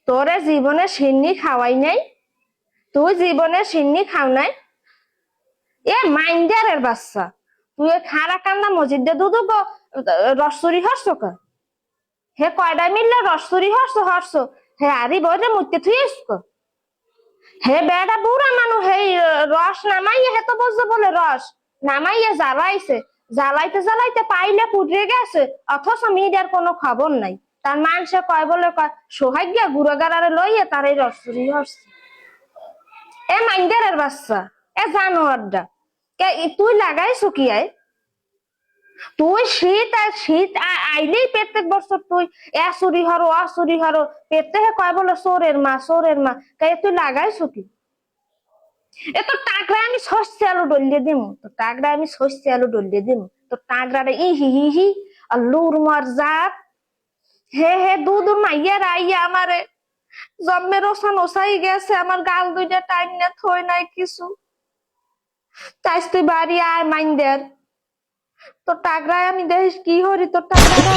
তোরে জীবনে সিন্নি খাওয়াই নাই, তুই জীবনে সিন্নি খাও নাই। এ মাইন্ডারের বাচ্চা, তুই খারা কান্না মসজিদ দে দুদু গো রসুরি হরছ কা? হে কয়টা মিললে রসুরি হরছ হে আরি বইরে মুইতে থুই আসক। হে বেড়া বুড়া মানুষ হে রস নামাইয়ে হে তো বুঝতে বলে রস নামাইয়ে জ্বালাইছে, জ্বালাইতে জ্বালাইতে পাইলে পুড়ে গেছে, অথচ মিডিয়ার কোনো খবর নাই। তার মানুষে কয় বলে কয় সোহাগ্য গুড়াগাড়ারে লইয়ে তার এই রসুরি হরছে। এ মাইন্ডারের বাচ্চা, এ জানোয়ারটা তুই লাগাইছো কি আয়? তুই শীত আর শীত আইলেই প্রত্যেক বছর তুই এ চুরি হরো অ চুরি হরো পেতে হে কয় বলে চোরের মা তুই লাগাইছো কি? এ তো টাকরা আমি শস্য আলু ডলিয়ে দিম, তো টাকরা আমি শস্য আলু ডলিয়ে দিম, তো টাকরা ই হি হি হি আর লুর মার জাত। হে হে দুদুর মাইয়ার আইয়া আমারে জন্মের ওসান ওসাই গেছে, আমার গাল দুইটা টাইম না থই নাই কিছু। তাইস তুই বাড়ি আয় মাইন্ডার, তো টাকরায় আমি দেখিস কি হরি, তো টাকরা